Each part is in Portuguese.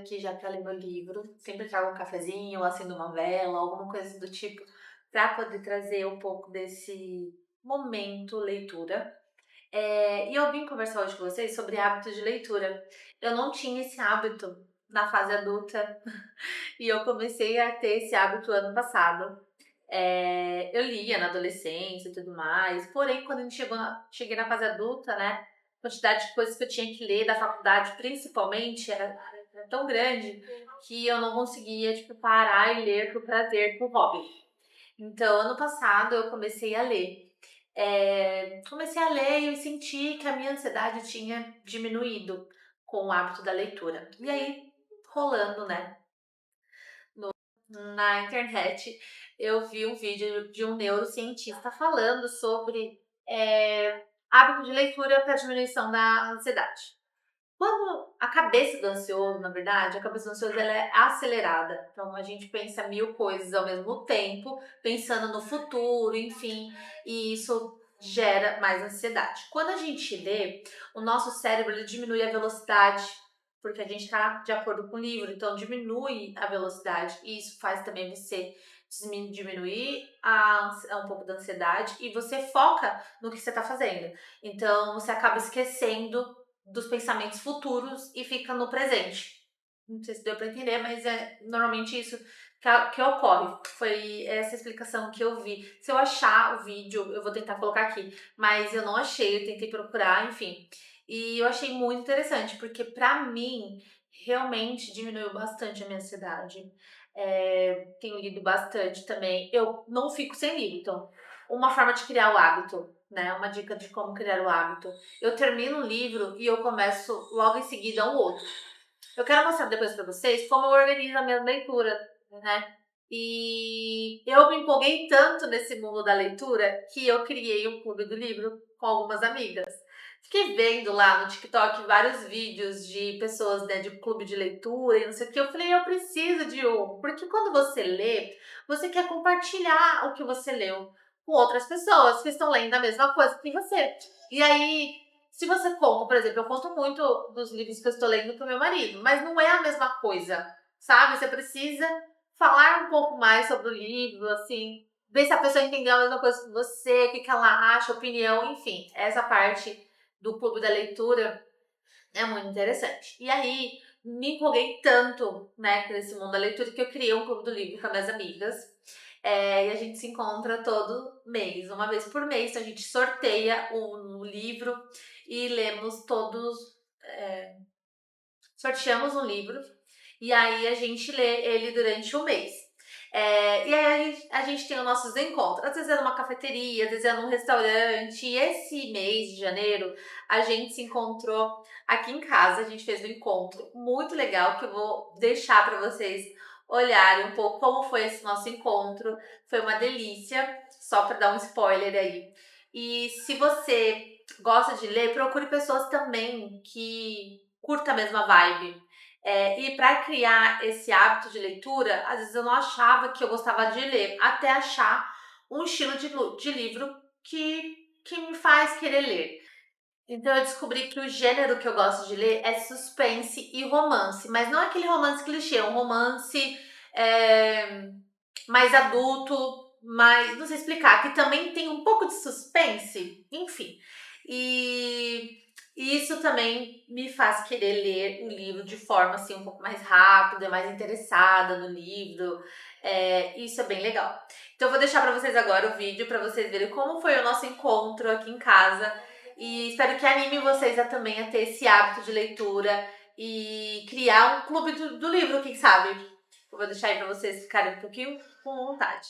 aqui já para ler meu livro. Sempre trago um cafezinho, acendo uma vela, alguma coisa do tipo, para poder trazer um pouco desse momento leitura. E eu vim conversar hoje com vocês sobre hábitos de leitura. Eu não tinha esse hábito na fase adulta e eu comecei a ter esse hábito ano passado. Eu lia na adolescência e tudo mais, porém quando a gente cheguei na fase adulta, né, a quantidade de coisas que eu tinha que ler da faculdade, principalmente, era tão grande que eu não conseguia, tipo, parar e ler por prazer, por hobby. Então, ano passado eu comecei a ler. Comecei a ler e eu senti que a minha ansiedade tinha diminuído com o hábito da leitura. E aí, rolando, né, na internet, eu vi um vídeo de um neurocientista falando sobre hábito de leitura para diminuição da ansiedade. Quando a cabeça do ansioso, na verdade, a cabeça do ansioso ela é acelerada. Então a gente pensa mil coisas ao mesmo tempo, pensando no futuro, enfim, e isso gera mais ansiedade. Quando a gente lê, o nosso cérebro ele diminui a velocidade, porque a gente está de acordo com o livro, então diminui a velocidade, e isso faz também você diminuir um pouco da ansiedade e você foca no que você está fazendo. Então você acaba esquecendo dos pensamentos futuros e fica no presente. Não sei se deu para entender, mas é normalmente isso que ocorre. Foi essa explicação que eu vi. Se eu achar o vídeo, eu vou tentar colocar aqui, mas eu não achei, eu tentei procurar, enfim. E eu achei muito interessante, porque pra mim, realmente diminuiu bastante a minha ansiedade. Tenho lido bastante também. Eu não fico sem livro, então, uma forma de criar o hábito, né? Uma dica de como criar o hábito. Eu termino um livro e eu começo logo em seguida um outro. Eu quero mostrar depois pra vocês como eu organizo a minha leitura, né? E eu me empolguei tanto nesse mundo da leitura que eu criei um clube do livro com algumas amigas. Fiquei vendo lá no TikTok vários vídeos de pessoas, né, de clube de leitura e não sei o que. Eu falei, eu preciso de um. Porque quando você lê, você quer compartilhar o que você leu com outras pessoas que estão lendo a mesma coisa que você. E aí, se você conta, por exemplo, eu conto muito dos livros que eu estou lendo pro meu marido, mas não é a mesma coisa, sabe? Você precisa falar um pouco mais sobre o livro, assim, ver se a pessoa entendeu a mesma coisa que você, o que ela acha, opinião, enfim. Essa parte do clube da leitura é muito interessante. E aí, me empolguei tanto, né, nesse mundo da leitura que eu criei um clube do livro com as minhas amigas. E a gente se encontra todo mês, uma vez por mês. Então a gente sorteia um livro e lemos todos. Sorteamos um livro e aí a gente lê ele durante o mês. E aí a gente tem os nossos encontros. Às vezes é numa cafeteria, às vezes é num restaurante. E esse mês de janeiro a gente se encontrou aqui em casa. A gente fez um encontro muito legal que eu vou deixar para vocês olharem um pouco como foi esse nosso encontro. Foi uma delícia, só para dar um spoiler aí. E se você gosta de ler, procure pessoas também que curtam a mesma vibe. E para criar esse hábito de leitura, às vezes eu não achava que eu gostava de ler, até achar um estilo de livro que me faz querer ler. Então eu descobri que o gênero que eu gosto de ler é suspense e romance, mas não é aquele romance clichê, é um romance mais adulto, mais, não sei explicar, que também tem um pouco de suspense, enfim. E isso também me faz querer ler o livro de forma assim um pouco mais rápida, mais interessada no livro. Isso é bem legal. Então eu vou deixar para vocês agora o vídeo para vocês verem como foi o nosso encontro aqui em casa. E espero que anime vocês também a ter esse hábito de leitura e criar um clube do livro, quem sabe? Eu vou deixar aí para vocês ficarem um pouquinho com vontade.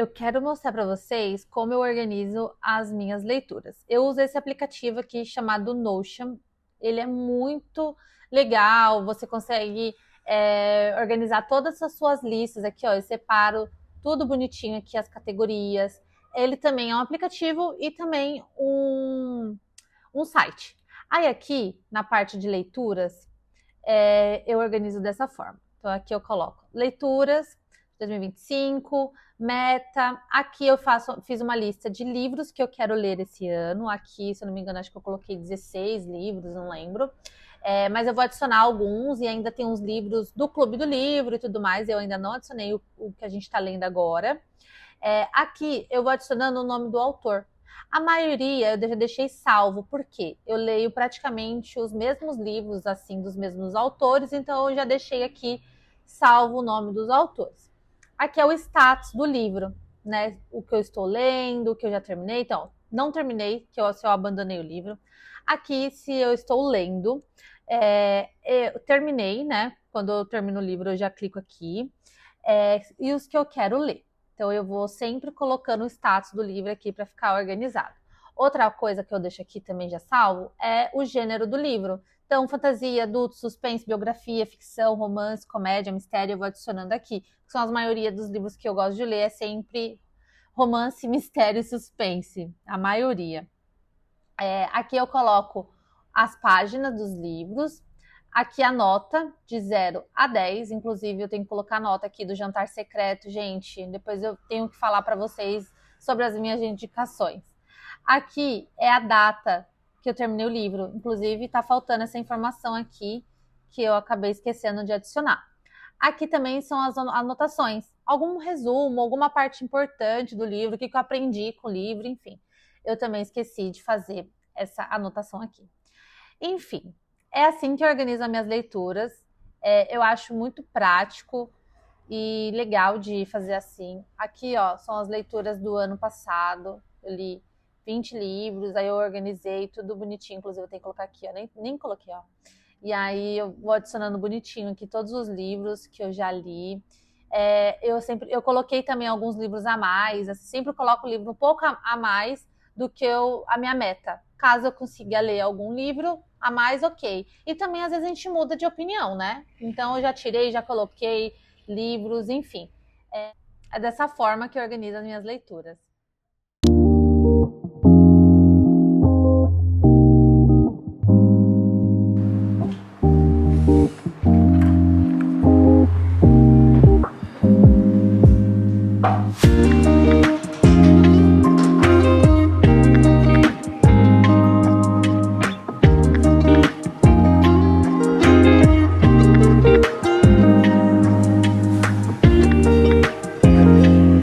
eu quero mostrar para vocês como eu organizo as minhas leituras. Eu uso esse aplicativo aqui chamado Notion. Ele é muito legal, você consegue organizar todas as suas listas aqui, ó. Eu separo tudo bonitinho aqui, as categorias. Ele também é um aplicativo e também um site. Aí aqui, na parte de leituras, eu organizo dessa forma. Então aqui eu coloco leituras 2025, meta. Aqui eu fiz uma lista de livros que eu quero ler esse ano. Aqui, se eu não me engano, acho que eu coloquei 16 livros, não lembro. Mas eu vou adicionar alguns e ainda tem uns livros do Clube do Livro e tudo mais. Eu ainda não adicionei o que a gente está lendo agora. Aqui eu vou adicionando o nome do autor. A maioria eu já deixei salvo, porque eu leio praticamente os mesmos livros, assim, dos mesmos autores, então eu já deixei aqui salvo o nome dos autores. Aqui é o status do livro, né? O que eu estou lendo, o que eu já terminei. Então, não terminei, se eu abandonei o livro. Aqui, se eu estou lendo, eu terminei, né? Quando eu termino o livro, eu já clico aqui. E os que eu quero ler. Então, eu vou sempre colocando o status do livro aqui para ficar organizado. Outra coisa que eu deixo aqui também já salvo é o gênero do livro. Então, fantasia, adulto, suspense, biografia, ficção, romance, comédia, mistério, eu vou adicionando aqui. São as maioria dos livros que eu gosto de ler, é sempre romance, mistério e suspense. A maioria. Aqui eu coloco as páginas dos livros. Aqui a nota de 0 a 10, inclusive eu tenho que colocar a nota aqui do Jantar Secreto, gente. Depois eu tenho que falar para vocês sobre as minhas indicações. Aqui é a data que eu terminei o livro, inclusive está faltando essa informação aqui que eu acabei esquecendo de adicionar. Aqui também são as anotações, algum resumo, alguma parte importante do livro, o que eu aprendi com o livro, enfim. Eu também esqueci de fazer essa anotação aqui. Enfim, é assim que eu organizo as minhas leituras. Eu acho muito prático e legal de fazer assim. Aqui, ó, são as leituras do ano passado. Eu li 20 livros, aí eu organizei tudo bonitinho. Inclusive, eu tenho que colocar aqui, ó. Nem coloquei, ó. E aí eu vou adicionando bonitinho aqui todos os livros que eu já li. Eu coloquei também alguns livros a mais. Assim, sempre coloco o livro um pouco a mais do que a minha meta. Caso eu consiga ler algum livro a mais, ok. E também, às vezes, a gente muda de opinião, né? Então, eu já tirei, já coloquei livros, enfim. É dessa forma que eu organizo as minhas leituras.